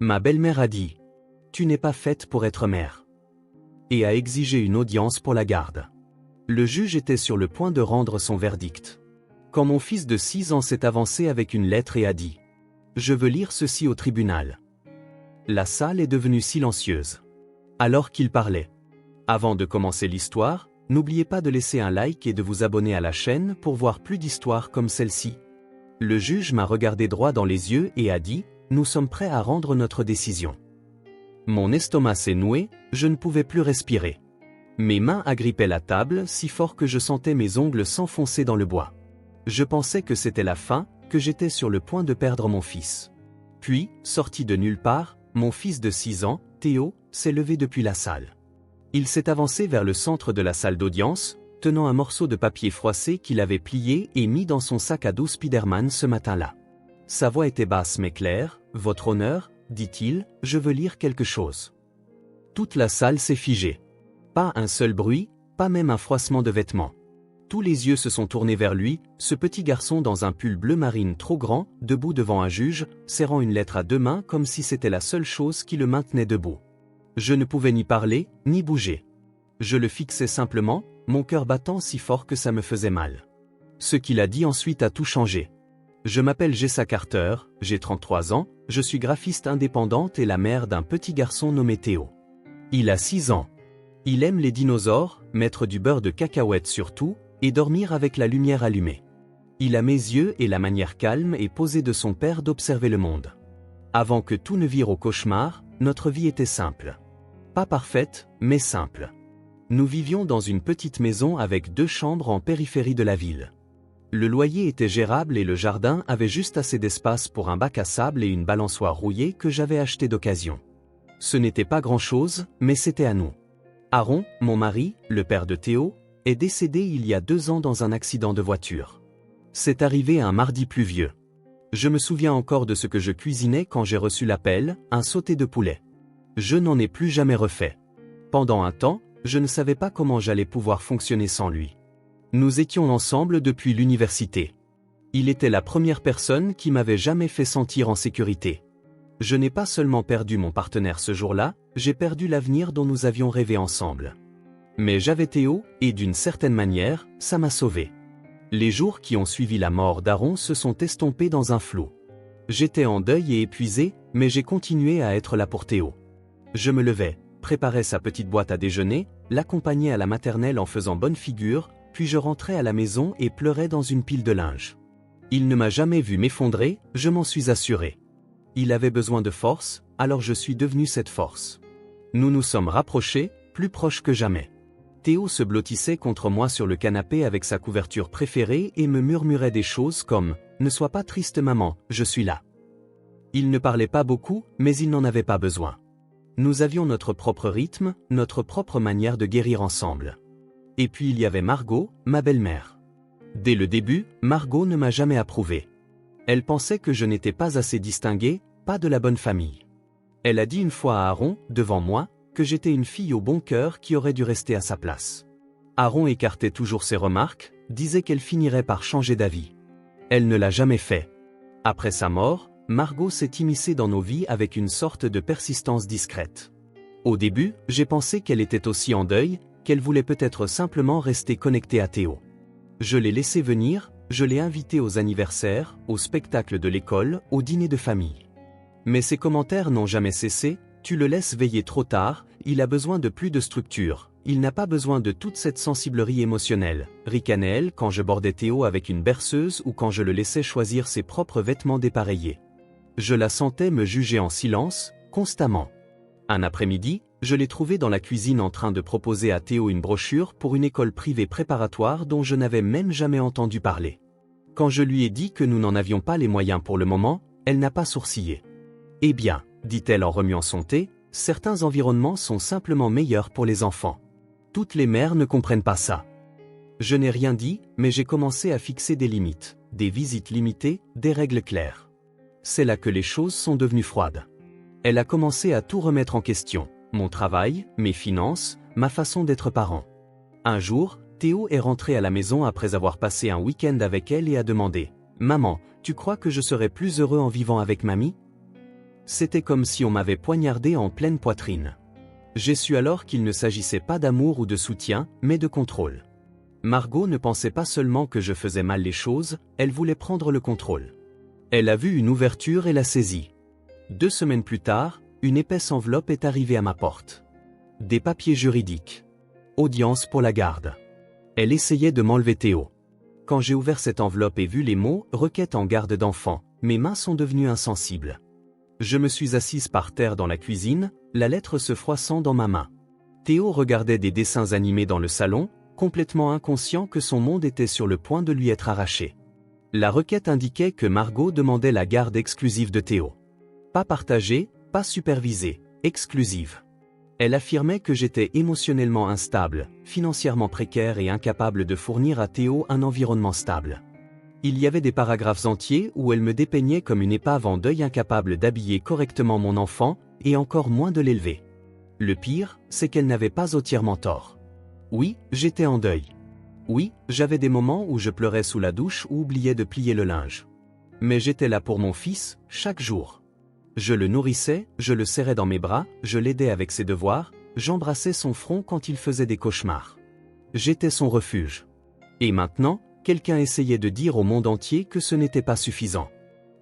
Ma belle-mère a dit « Tu n'es pas faite pour être mère » et a exigé une audience pour la garde. Le juge était sur le point de rendre son verdict. Quand mon fils de 6 ans s'est avancé avec une lettre et a dit « Je veux lire ceci au tribunal ». La salle est devenue silencieuse. Alors qu'il parlait. Avant de commencer l'histoire, n'oubliez pas de laisser un like et de vous abonner à la chaîne pour voir plus d'histoires comme celle-ci. Le juge m'a regardé droit dans les yeux et a dit « Nous sommes prêts à rendre notre décision ». Mon estomac s'est noué, je ne pouvais plus respirer. Mes mains agrippaient la table si fort que je sentais mes ongles s'enfoncer dans le bois. Je pensais que c'était la fin, que j'étais sur le point de perdre mon fils. Puis, sorti de nulle part, mon fils de 6 ans, Théo, s'est levé depuis la salle. Il s'est avancé vers le centre de la salle d'audience, tenant un morceau de papier froissé qu'il avait plié et mis dans son sac à dos Spider-Man ce matin-là. Sa voix était basse mais claire. « Votre honneur, dit-il, je veux lire quelque chose. » Toute la salle s'est figée. Pas un seul bruit, pas même un froissement de vêtements. Tous les yeux se sont tournés vers lui, ce petit garçon dans un pull bleu marine trop grand, debout devant un juge, serrant une lettre à 2 mains comme si c'était la seule chose qui le maintenait debout. Je ne pouvais ni parler, ni bouger. Je le fixais simplement, mon cœur battant si fort que ça me faisait mal. Ce qu'il a dit ensuite a tout changé. Je m'appelle Jessa Carter, j'ai 33 ans, je suis graphiste indépendante et la mère d'un petit garçon nommé Théo. Il a 6 ans. Il aime les dinosaures, mettre du beurre de cacahuète sur tout, et dormir avec la lumière allumée. Il a mes yeux et la manière calme et posée de son père d'observer le monde. Avant que tout ne vire au cauchemar, notre vie était simple. Pas parfaite, mais simple. Nous vivions dans une petite maison avec 2 chambres en périphérie de la ville. Le loyer était gérable et le jardin avait juste assez d'espace pour un bac à sable et une balançoire rouillée que j'avais acheté d'occasion. Ce n'était pas grand-chose, mais c'était à nous. Aaron, mon mari, le père de Théo, est décédé il y a 2 ans dans un accident de voiture. C'est arrivé un mardi pluvieux. Je me souviens encore de ce que je cuisinais quand j'ai reçu l'appel, un sauté de poulet. Je n'en ai plus jamais refait. Pendant un temps, je ne savais pas comment j'allais pouvoir fonctionner sans lui. Nous étions ensemble depuis l'université. Il était la première personne qui m'avait jamais fait sentir en sécurité. Je n'ai pas seulement perdu mon partenaire ce jour-là, j'ai perdu l'avenir dont nous avions rêvé ensemble. Mais j'avais Théo, et d'une certaine manière, ça m'a sauvé. Les jours qui ont suivi la mort d'Aaron se sont estompés dans un flou. J'étais en deuil et épuisé, mais j'ai continué à être là pour Théo. Je me levais, préparais sa petite boîte à déjeuner, l'accompagnais à la maternelle en faisant bonne figure, puis je rentrais à la maison et pleurais dans une pile de linge. Il ne m'a jamais vu m'effondrer, je m'en suis assuré. Il avait besoin de force, alors je suis devenu cette force. Nous nous sommes rapprochés, plus proches que jamais. Théo se blottissait contre moi sur le canapé avec sa couverture préférée et me murmurait des choses comme « Ne sois pas triste maman, je suis là ». Il ne parlait pas beaucoup, mais il n'en avait pas besoin. Nous avions notre propre rythme, notre propre manière de guérir ensemble. Et puis il y avait Margot, ma belle-mère. Dès le début, Margot ne m'a jamais approuvé. Elle pensait que je n'étais pas assez distingué, pas de la bonne famille. Elle a dit une fois à Aaron, devant moi, que j'étais une fille au bon cœur qui aurait dû rester à sa place. Aaron écartait toujours ses remarques, disait qu'elle finirait par changer d'avis. Elle ne l'a jamais fait. Après sa mort, Margot s'est immiscée dans nos vies avec une sorte de persistance discrète. Au début, j'ai pensé qu'elle était aussi en deuil, qu'elle voulait peut-être simplement rester connectée à Théo. Je l'ai laissée venir, je l'ai invitée aux anniversaires, aux spectacles de l'école, aux dîners de famille. Mais ses commentaires n'ont jamais cessé, tu le laisses veiller trop tard, il a besoin de plus de structure, il n'a pas besoin de toute cette sensiblerie émotionnelle, ricanait-elle quand je bordais Théo avec une berceuse ou quand je le laissais choisir ses propres vêtements dépareillés. Je la sentais me juger en silence, constamment. Un après-midi, je l'ai trouvé dans la cuisine en train de proposer à Théo une brochure pour une école privée préparatoire dont je n'avais même jamais entendu parler. Quand je lui ai dit que nous n'en avions pas les moyens pour le moment, elle n'a pas sourcillé. « Eh bien, dit-elle en remuant son thé, certains environnements sont simplement meilleurs pour les enfants. Toutes les mères ne comprennent pas ça. » Je n'ai rien dit, mais j'ai commencé à fixer des limites, des visites limitées, des règles claires. C'est là que les choses sont devenues froides. Elle a commencé à tout remettre en question. Mon travail, mes finances, ma façon d'être parent. Un jour, Théo est rentré à la maison après avoir passé un week-end avec elle et a demandé « Maman, tu crois que je serais plus heureux en vivant avec mamie ?» C'était comme si on m'avait poignardé en pleine poitrine. J'ai su alors qu'il ne s'agissait pas d'amour ou de soutien, mais de contrôle. Margot ne pensait pas seulement que je faisais mal les choses, elle voulait prendre le contrôle. Elle a vu une ouverture et l'a saisie. 2 semaines plus tard, une épaisse enveloppe est arrivée à ma porte. Des papiers juridiques. Audience pour la garde. Elle essayait de m'enlever Théo. Quand j'ai ouvert cette enveloppe et vu les mots « requête en garde d'enfant », mes mains sont devenues insensibles. Je me suis assise par terre dans la cuisine, la lettre se froissant dans ma main. Théo regardait des dessins animés dans le salon, complètement inconscient que son monde était sur le point de lui être arraché. La requête indiquait que Margot demandait la garde exclusive de Théo. Pas partagée, pas supervisée, exclusive. Elle affirmait que j'étais émotionnellement instable, financièrement précaire et incapable de fournir à Théo un environnement stable. Il y avait des paragraphes entiers où elle me dépeignait comme une épave en deuil incapable d'habiller correctement mon enfant, et encore moins de l'élever. Le pire, c'est qu'elle n'avait pas entièrement tort. Oui, j'étais en deuil. Oui, j'avais des moments où je pleurais sous la douche ou oubliais de plier le linge. Mais j'étais là pour mon fils, chaque jour. Je le nourrissais, je le serrais dans mes bras, je l'aidais avec ses devoirs, j'embrassais son front quand il faisait des cauchemars. J'étais son refuge. Et maintenant, quelqu'un essayait de dire au monde entier que ce n'était pas suffisant.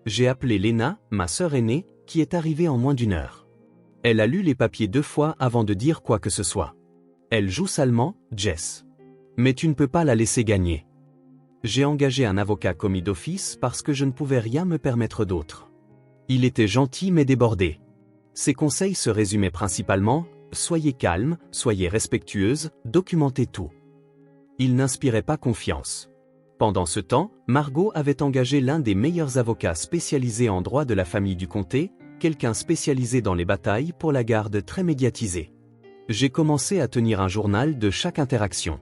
J'ai appelé Léna, ma sœur aînée, qui est arrivée en moins d'1 heure. Elle a lu les papiers 2 fois avant de dire quoi que ce soit. Elle joue salement, Jess. Mais tu ne peux pas la laisser gagner. J'ai engagé un avocat commis d'office parce que je ne pouvais rien me permettre d'autre. Il était gentil mais débordé. Ses conseils se résumaient principalement « soyez calme, soyez respectueuse, documentez tout ». Il n'inspirait pas confiance. Pendant ce temps, Margot avait engagé l'un des meilleurs avocats spécialisés en droit de la famille du comté, quelqu'un spécialisé dans les batailles pour la garde très médiatisé. J'ai commencé à tenir un journal de chaque interaction.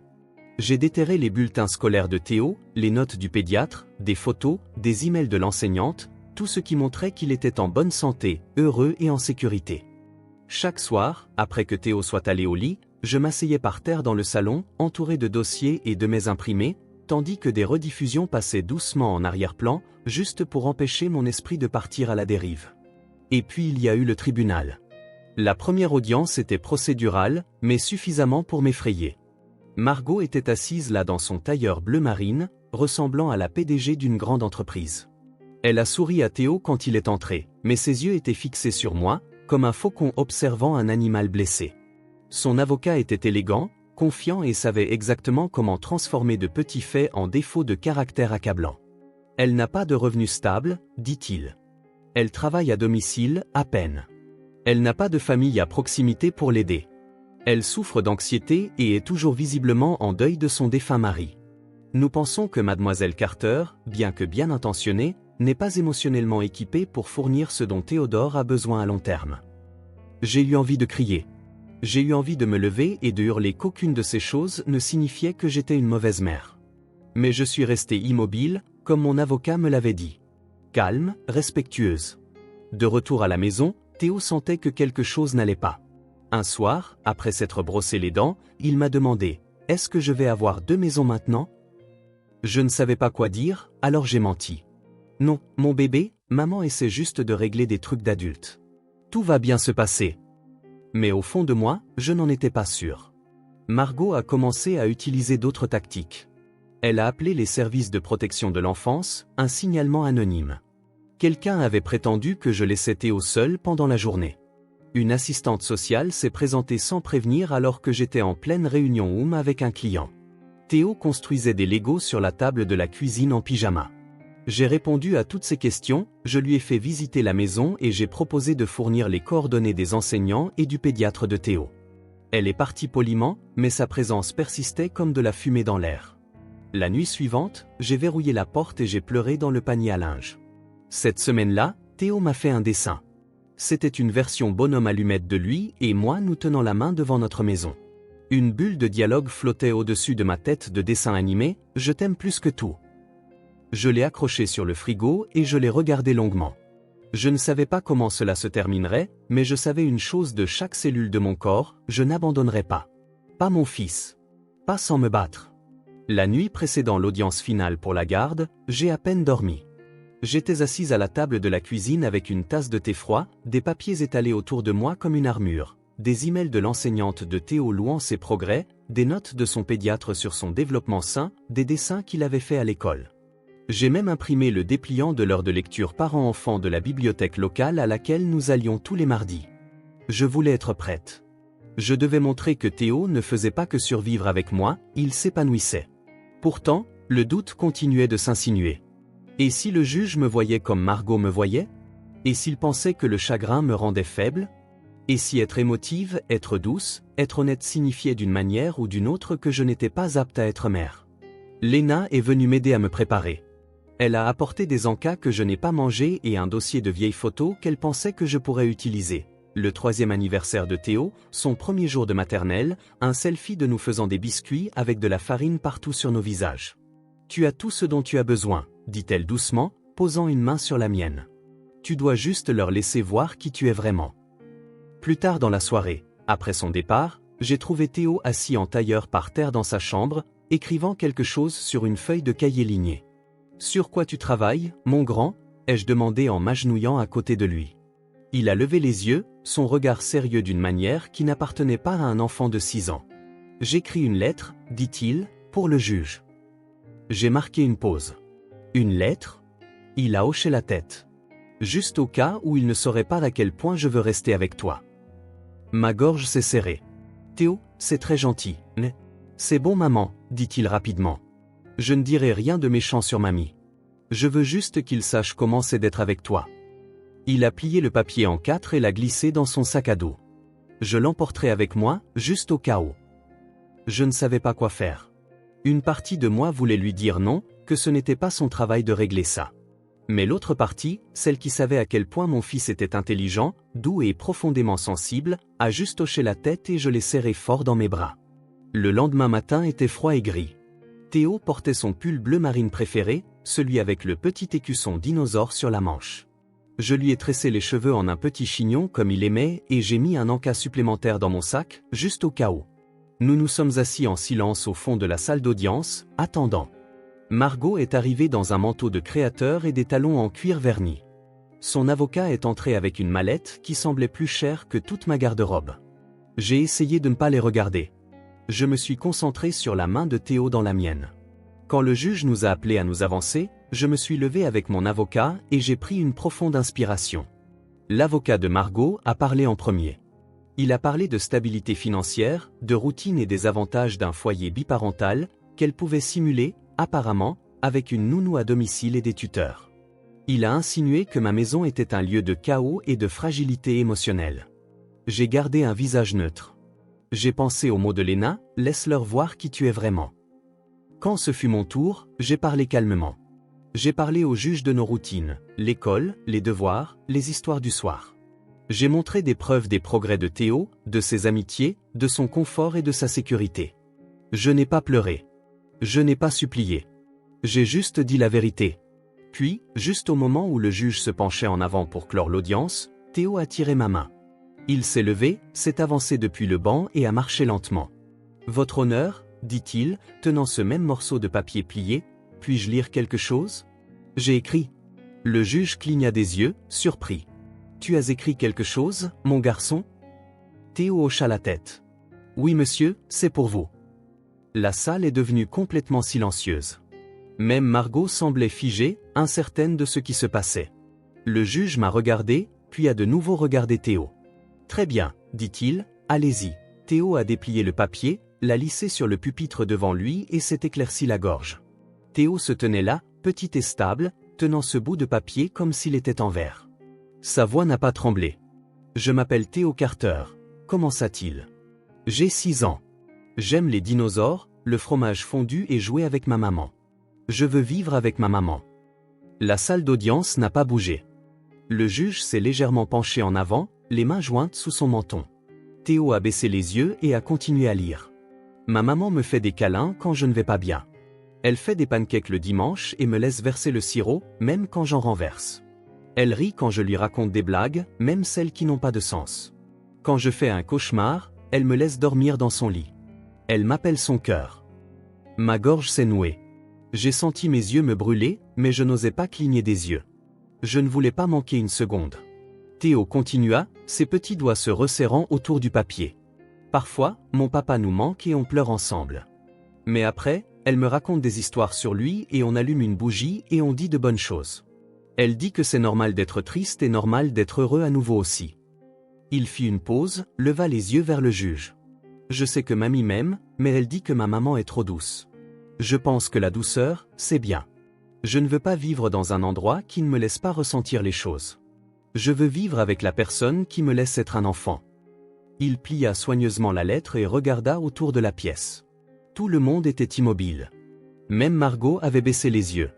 J'ai déterré les bulletins scolaires de Théo, les notes du pédiatre, des photos, des emails de l'enseignante, tout ce qui montrait qu'il était en bonne santé, heureux et en sécurité. Chaque soir, après que Théo soit allé au lit, je m'asseyais par terre dans le salon, entouré de dossiers et de mets imprimés, tandis que des rediffusions passaient doucement en arrière-plan, juste pour empêcher mon esprit de partir à la dérive. Et puis il y a eu le tribunal. La première audience était procédurale, mais suffisamment pour m'effrayer. Margot était assise là dans son tailleur bleu marine, ressemblant à la PDG d'une grande entreprise. Elle a souri à Théo quand il est entré, mais ses yeux étaient fixés sur moi, comme un faucon observant un animal blessé. Son avocat était élégant, confiant et savait exactement comment transformer de petits faits en défauts de caractère accablant. Elle n'a pas de revenus stables, dit-il. Elle travaille à domicile, à peine. Elle n'a pas de famille à proximité pour l'aider. Elle souffre d'anxiété et est toujours visiblement en deuil de son défunt mari. Nous pensons que Mademoiselle Carter, bien que bien intentionnée, n'est pas émotionnellement équipée pour fournir ce dont Théodore a besoin à long terme. J'ai eu envie de crier. J'ai eu envie de me lever et de hurler qu'aucune de ces choses ne signifiait que j'étais une mauvaise mère. Mais je suis restée immobile, comme mon avocat me l'avait dit. Calme, respectueuse. De retour à la maison, Théo sentait que quelque chose n'allait pas. Un soir, après s'être brossé les dents, il m'a demandé « Est-ce que je vais avoir 2 maisons maintenant ?» Je ne savais pas quoi dire, alors j'ai menti. Non, mon bébé, maman essaie juste de régler des trucs d'adulte. Tout va bien se passer. Mais au fond de moi, je n'en étais pas sûr. Margot a commencé à utiliser d'autres tactiques. Elle a appelé les services de protection de l'enfance, un signalement anonyme. Quelqu'un avait prétendu que je laissais Théo seul pendant la journée. Une assistante sociale s'est présentée sans prévenir alors que j'étais en pleine réunion Zoom avec un client. Théo construisait des Legos sur la table de la cuisine en pyjama. J'ai répondu à toutes ces questions, je lui ai fait visiter la maison et j'ai proposé de fournir les coordonnées des enseignants et du pédiatre de Théo. Elle est partie poliment, mais sa présence persistait comme de la fumée dans l'air. La nuit suivante, j'ai verrouillé la porte et j'ai pleuré dans le panier à linge. Cette semaine-là, Théo m'a fait un dessin. C'était une version bonhomme allumette de lui et moi nous tenant la main devant notre maison. Une bulle de dialogue flottait au-dessus de ma tête de dessin animé, « Je t'aime plus que tout ». Je l'ai accroché sur le frigo et je l'ai regardé longuement. Je ne savais pas comment cela se terminerait, mais je savais une chose de chaque cellule de mon corps, je n'abandonnerai pas. Pas mon fils. Pas sans me battre. La nuit précédant l'audience finale pour la garde, j'ai à peine dormi. J'étais assise à la table de la cuisine avec une tasse de thé froid, des papiers étalés autour de moi comme une armure, des emails de l'enseignante de Théo louant ses progrès, des notes de son pédiatre sur son développement sain, des dessins qu'il avait faits à l'école. J'ai même imprimé le dépliant de l'heure de lecture parents-enfants de la bibliothèque locale à laquelle nous allions tous les mardis. Je voulais être prête. Je devais montrer que Théo ne faisait pas que survivre avec moi, il s'épanouissait. Pourtant, le doute continuait de s'insinuer. Et si le juge me voyait comme Margot me voyait? Et s'il pensait que le chagrin me rendait faible? Et si être émotive, être douce, être honnête signifiait d'une manière ou d'une autre que je n'étais pas apte à être mère? Léna est venue m'aider à me préparer. Elle a apporté des encas que je n'ai pas mangés et un dossier de vieilles photos qu'elle pensait que je pourrais utiliser. Le 3e anniversaire de Théo, son premier jour de maternelle, un selfie de nous faisant des biscuits avec de la farine partout sur nos visages. « Tu as tout ce dont tu as besoin », dit-elle doucement, posant une main sur la mienne. « Tu dois juste leur laisser voir qui tu es vraiment. » Plus tard dans la soirée, après son départ, j'ai trouvé Théo assis en tailleur par terre dans sa chambre, écrivant quelque chose sur une feuille de cahier ligné. « Sur quoi tu travailles, mon grand ?» ai-je demandé en m'agenouillant à côté de lui. Il a levé les yeux, son regard sérieux d'une manière qui n'appartenait pas à un enfant de 6 ans. « J'écris une lettre, dit-il, pour le juge. » J'ai marqué une pause. « Une lettre ?» Il a hoché la tête. « Juste au cas où il ne saurait pas à quel point je veux rester avec toi. » Ma gorge s'est serrée. « Théo, c'est très gentil, mais... »« C'est bon maman, dit-il rapidement. Je ne dirai rien de méchant sur mamie. Je veux juste qu'il sache comment c'est d'être avec toi. » Il a plié le papier en 4 et l'a glissé dans son sac à dos. Je l'emporterai avec moi, juste au cas où. Je ne savais pas quoi faire. Une partie de moi voulait lui dire non, que ce n'était pas son travail de régler ça. Mais l'autre partie, celle qui savait à quel point mon fils était intelligent, doux et profondément sensible, a juste hoché la tête et je l'ai serré fort dans mes bras. Le lendemain matin était froid et gris. Théo portait son pull bleu marine préféré, celui avec le petit écusson dinosaure sur la manche. Je lui ai tressé les cheveux en un petit chignon comme il aimait et j'ai mis un encas supplémentaire dans mon sac, juste au cas où. Nous nous sommes assis en silence au fond de la salle d'audience, attendant. Margot est arrivée dans un manteau de créateur et des talons en cuir verni. Son avocat est entré avec une mallette qui semblait plus chère que toute ma garde-robe. J'ai essayé de ne pas les regarder. Je me suis concentré sur la main de Théo dans la mienne. Quand le juge nous a appelés à nous avancer, je me suis levé avec mon avocat et j'ai pris une profonde inspiration. L'avocat de Margot a parlé en premier. Il a parlé de stabilité financière, de routine et des avantages d'un foyer biparental, qu'elle pouvait simuler, apparemment, avec une nounou à domicile et des tuteurs. Il a insinué que ma maison était un lieu de chaos et de fragilité émotionnelle. J'ai gardé un visage neutre. J'ai pensé aux mots de Léna, « Laisse-leur voir qui tu es vraiment. » Quand ce fut mon tour, j'ai parlé calmement. J'ai parlé au juge de nos routines, l'école, les devoirs, les histoires du soir. J'ai montré des preuves des progrès de Théo, de ses amitiés, de son confort et de sa sécurité. Je n'ai pas pleuré. Je n'ai pas supplié. J'ai juste dit la vérité. Puis, juste au moment où le juge se penchait en avant pour clore l'audience, Théo a tiré ma main. Il s'est levé, s'est avancé depuis le banc et a marché lentement. « Votre honneur » dit-il, tenant ce même morceau de papier plié, « puis-je lire quelque chose ?» J'ai écrit. Le juge cligna des yeux, surpris. « Tu as écrit quelque chose, mon garçon ?» Théo hocha la tête. « Oui monsieur, c'est pour vous. » La salle est devenue complètement silencieuse. Même Margot semblait figée, incertaine de ce qui se passait. Le juge m'a regardé, puis a de nouveau regardé Théo. « Très bien, dit-il, allez-y. » Théo a déplié le papier, l'a lissé sur le pupitre devant lui et s'est éclairci la gorge. Théo se tenait là, petit et stable, tenant ce bout de papier comme s'il était en verre. Sa voix n'a pas tremblé. « Je m'appelle Théo Carter. » commença-t-il. « J'ai 6 ans. J'aime les dinosaures, le fromage fondu et jouer avec ma maman. Je veux vivre avec ma maman. » La salle d'audience n'a pas bougé. Le juge s'est légèrement penché en avant, les mains jointes sous son menton. Théo a baissé les yeux et a continué à lire. « Ma maman me fait des câlins quand je ne vais pas bien. Elle fait des pancakes le dimanche et me laisse verser le sirop, même quand j'en renverse. Elle rit quand je lui raconte des blagues, même celles qui n'ont pas de sens. Quand je fais un cauchemar, elle me laisse dormir dans son lit. Elle m'appelle son cœur. » Ma gorge s'est nouée. J'ai senti mes yeux me brûler, mais je n'osais pas cligner des yeux. Je ne voulais pas manquer une seconde. Théo continua, ses petits doigts se resserrant autour du papier. Parfois, mon papa nous manque et on pleure ensemble. Mais après, elle me raconte des histoires sur lui et on allume une bougie et on dit de bonnes choses. Elle dit que c'est normal d'être triste et normal d'être heureux à nouveau aussi. Il fit une pause, leva les yeux vers le juge. Je sais que mamie m'aime, mais elle dit que ma maman est trop douce. Je pense que la douceur, c'est bien. Je ne veux pas vivre dans un endroit qui ne me laisse pas ressentir les choses. Je veux vivre avec la personne qui me laisse être un enfant. Il plia soigneusement la lettre et regarda autour de la pièce. Tout le monde était immobile. Même Margot avait baissé les yeux.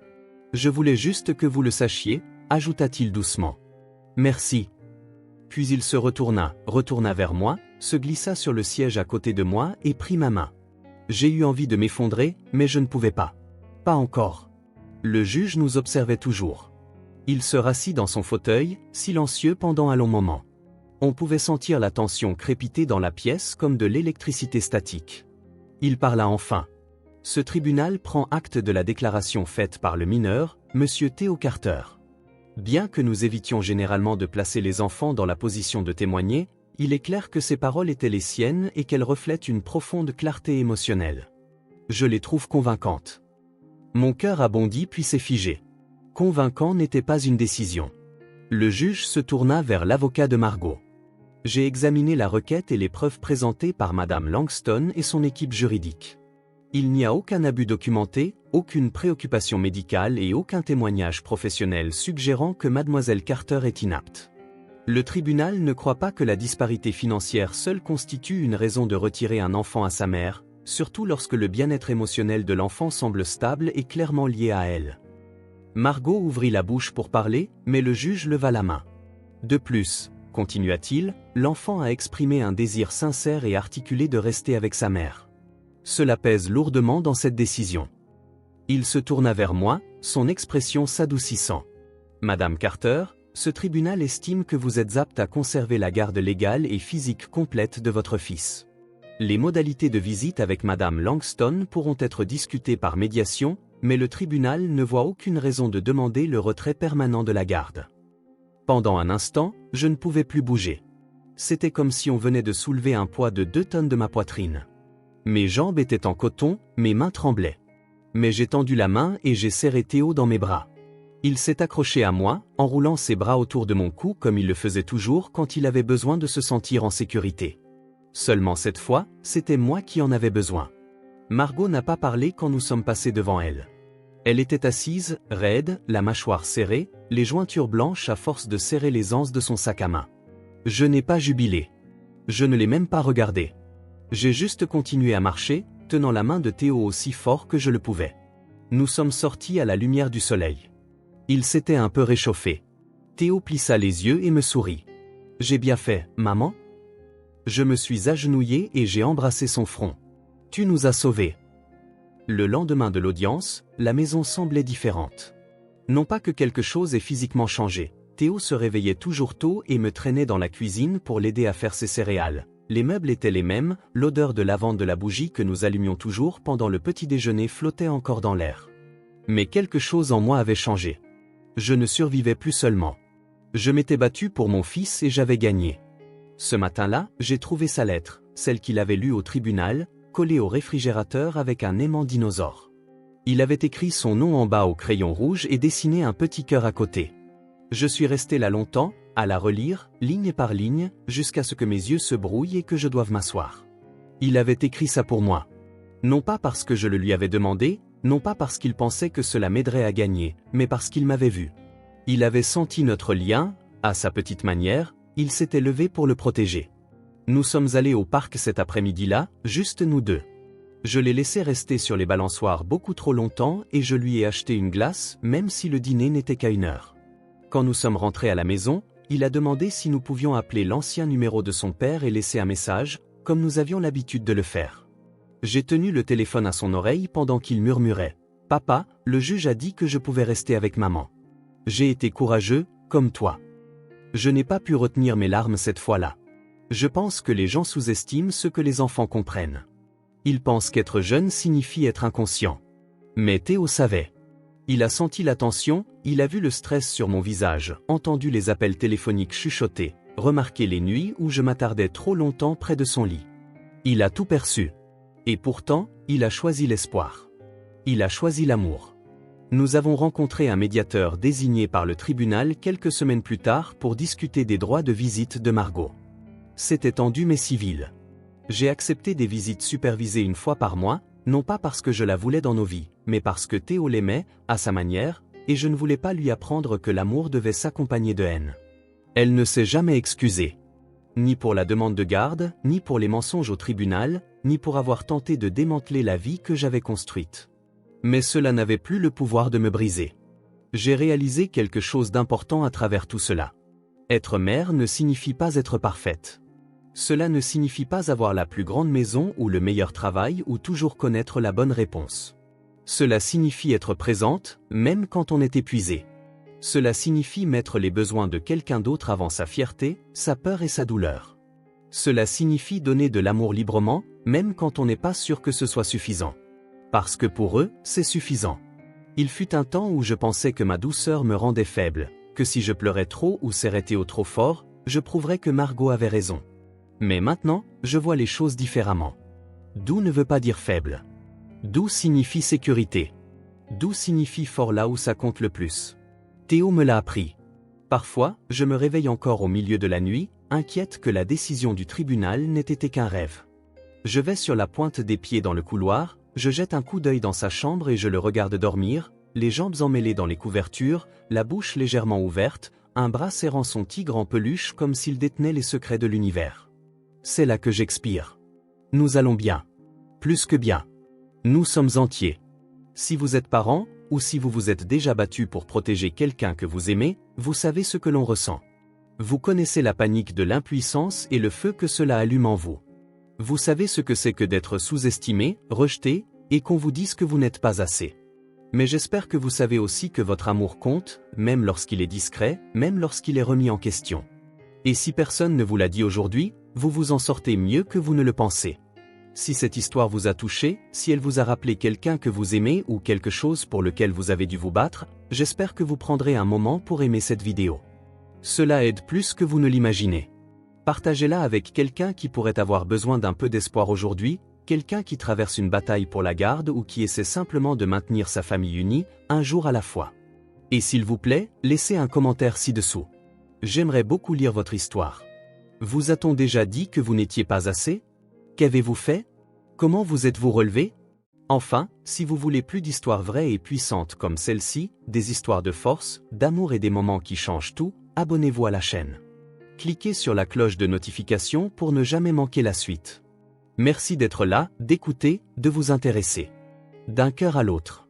Je voulais juste que vous le sachiez, ajouta-t-il doucement. Merci. Puis il se retourna vers moi, se glissa sur le siège à côté de moi et prit ma main. J'ai eu envie de m'effondrer, mais je ne pouvais pas. Pas encore. Le juge nous observait toujours. Il se rassit dans son fauteuil, silencieux pendant un long moment. On pouvait sentir la tension crépiter dans la pièce comme de l'électricité statique. Il parla enfin. Ce tribunal prend acte de la déclaration faite par le mineur, Monsieur Théo Carter. Bien que nous évitions généralement de placer les enfants dans la position de témoigner, il est clair que ces paroles étaient les siennes et qu'elles reflètent une profonde clarté émotionnelle. Je les trouve convaincantes. Mon cœur a bondi puis s'est figé. Convaincant n'était pas une décision. Le juge se tourna vers l'avocat de Margot. J'ai examiné la requête et les preuves présentées par Madame Langston et son équipe juridique. Il n'y a aucun abus documenté, aucune préoccupation médicale et aucun témoignage professionnel suggérant que Mademoiselle Carter est inapte. Le tribunal ne croit pas que la disparité financière seule constitue une raison de retirer un enfant à sa mère, surtout lorsque le bien-être émotionnel de l'enfant semble stable et clairement lié à elle. Margot ouvrit la bouche pour parler, mais le juge leva la main. De plus, continua-t-il, l'enfant a exprimé un désir sincère et articulé de rester avec sa mère. Cela pèse lourdement dans cette décision. Il se tourna vers moi, son expression s'adoucissant. Madame Carter, ce tribunal estime que vous êtes apte à conserver la garde légale et physique complète de votre fils. Les modalités de visite avec Madame Langston pourront être discutées par médiation, mais le tribunal ne voit aucune raison de demander le retrait permanent de la garde. Pendant un instant, je ne pouvais plus bouger. C'était comme si on venait de soulever un poids de 2 tonnes de ma poitrine. Mes jambes étaient en coton, mes mains tremblaient. Mais j'ai tendu la main et j'ai serré Théo dans mes bras. Il s'est accroché à moi, enroulant ses bras autour de mon cou comme il le faisait toujours quand il avait besoin de se sentir en sécurité. Seulement cette fois, c'était moi qui en avais besoin. Margot n'a pas parlé quand nous sommes passés devant elle. Elle était assise, raide, la mâchoire serrée, les jointures blanches à force de serrer les anses de son sac à main. Je n'ai pas jubilé. Je ne l'ai même pas regardé. J'ai juste continué à marcher, tenant la main de Théo aussi fort que je le pouvais. Nous sommes sortis à la lumière du soleil. Il s'était un peu réchauffé. Théo plissa les yeux et me sourit. « J'ai bien fait, maman ?» Je me suis agenouillé et j'ai embrassé son front. « Tu nous as sauvés. » Le lendemain de l'audience, la maison semblait différente. Non pas que quelque chose ait physiquement changé. Théo se réveillait toujours tôt et me traînait dans la cuisine pour l'aider à faire ses céréales. Les meubles étaient les mêmes, l'odeur de lavande de la bougie que nous allumions toujours pendant le petit déjeuner flottait encore dans l'air. Mais quelque chose en moi avait changé. Je ne survivais plus seulement. Je m'étais battu pour mon fils et j'avais gagné. Ce matin-là, j'ai trouvé sa lettre, celle qu'il avait lue au tribunal, collée au réfrigérateur avec un aimant dinosaure. Il avait écrit son nom en bas au crayon rouge et dessiné un petit cœur à côté. Je suis resté là longtemps, à la relire, ligne par ligne, jusqu'à ce que mes yeux se brouillent et que je doive m'asseoir. Il avait écrit ça pour moi. Non pas parce que je le lui avais demandé, non pas parce qu'il pensait que cela m'aiderait à gagner, mais parce qu'il m'avait vu. Il avait senti notre lien, à sa petite manière, il s'était levé pour le protéger. Nous sommes allés au parc cet après-midi-là, juste nous deux. Je l'ai laissé rester sur les balançoires beaucoup trop longtemps et je lui ai acheté une glace, même si le dîner n'était qu'à 1 heure. Quand nous sommes rentrés à la maison, il a demandé si nous pouvions appeler l'ancien numéro de son père et laisser un message, comme nous avions l'habitude de le faire. J'ai tenu le téléphone à son oreille pendant qu'il murmurait « Papa, le juge a dit que je pouvais rester avec maman. » J'ai été courageux, comme toi. Je n'ai pas pu retenir mes larmes cette fois-là. Je pense que les gens sous-estiment ce que les enfants comprennent. Ils pensent qu'être jeune signifie être inconscient. Mais Théo savait. Il a senti la tension, il a vu le stress sur mon visage, entendu les appels téléphoniques chuchotés, remarqué les nuits où je m'attardais trop longtemps près de son lit. Il a tout perçu. Et pourtant, il a choisi l'espoir. Il a choisi l'amour. Nous avons rencontré un médiateur désigné par le tribunal quelques semaines plus tard pour discuter des droits de visite de Margot. C'était tendu mais civil. J'ai accepté des visites supervisées une fois par mois, non pas parce que je la voulais dans nos vies, mais parce que Théo l'aimait, à sa manière, et je ne voulais pas lui apprendre que l'amour devait s'accompagner de haine. Elle ne s'est jamais excusée. Ni pour la demande de garde, ni pour les mensonges au tribunal, ni pour avoir tenté de démanteler la vie que j'avais construite. Mais cela n'avait plus le pouvoir de me briser. J'ai réalisé quelque chose d'important à travers tout cela. Être mère ne signifie pas être parfaite. Cela ne signifie pas avoir la plus grande maison ou le meilleur travail ou toujours connaître la bonne réponse. Cela signifie être présente, même quand on est épuisé. Cela signifie mettre les besoins de quelqu'un d'autre avant sa fierté, sa peur et sa douleur. Cela signifie donner de l'amour librement, même quand on n'est pas sûr que ce soit suffisant. Parce que pour eux, c'est suffisant. Il fut un temps où je pensais que ma douceur me rendait faible, que si je pleurais trop ou serrais Théo trop fort, je prouverais que Margot avait raison. Mais maintenant, je vois les choses différemment. Doux ne veut pas dire faible. Doux signifie sécurité. Doux signifie fort là où ça compte le plus. Théo me l'a appris. Parfois, je me réveille encore au milieu de la nuit, inquiète que la décision du tribunal n'ait été qu'un rêve. Je vais sur la pointe des pieds dans le couloir, je jette un coup d'œil dans sa chambre et je le regarde dormir, les jambes emmêlées dans les couvertures, la bouche légèrement ouverte, un bras serrant son tigre en peluche comme s'il détenait les secrets de l'univers. C'est là que j'expire. Nous allons bien. Plus que bien. Nous sommes entiers. Si vous êtes parent, ou si vous vous êtes déjà battu pour protéger quelqu'un que vous aimez, vous savez ce que l'on ressent. Vous connaissez la panique de l'impuissance et le feu que cela allume en vous. Vous savez ce que c'est que d'être sous-estimé, rejeté, et qu'on vous dise que vous n'êtes pas assez. Mais j'espère que vous savez aussi que votre amour compte, même lorsqu'il est discret, même lorsqu'il est remis en question. Et si personne ne vous l'a dit aujourd'hui, vous vous en sortez mieux que vous ne le pensez. Si cette histoire vous a touché, si elle vous a rappelé quelqu'un que vous aimez ou quelque chose pour lequel vous avez dû vous battre, j'espère que vous prendrez un moment pour aimer cette vidéo. Cela aide plus que vous ne l'imaginez. Partagez-la avec quelqu'un qui pourrait avoir besoin d'un peu d'espoir aujourd'hui, quelqu'un qui traverse une bataille pour la garde ou qui essaie simplement de maintenir sa famille unie, un jour à la fois. Et s'il vous plaît, laissez un commentaire ci-dessous. J'aimerais beaucoup lire votre histoire. Vous a-t-on déjà dit que vous n'étiez pas assez ? Qu'avez-vous fait ? Comment vous êtes-vous relevé ? Enfin, si vous voulez plus d'histoires vraies et puissantes comme celle-ci, des histoires de force, d'amour et des moments qui changent tout, abonnez-vous à la chaîne. Cliquez sur la cloche de notification pour ne jamais manquer la suite. Merci d'être là, d'écouter, de vous intéresser. D'un cœur à l'autre.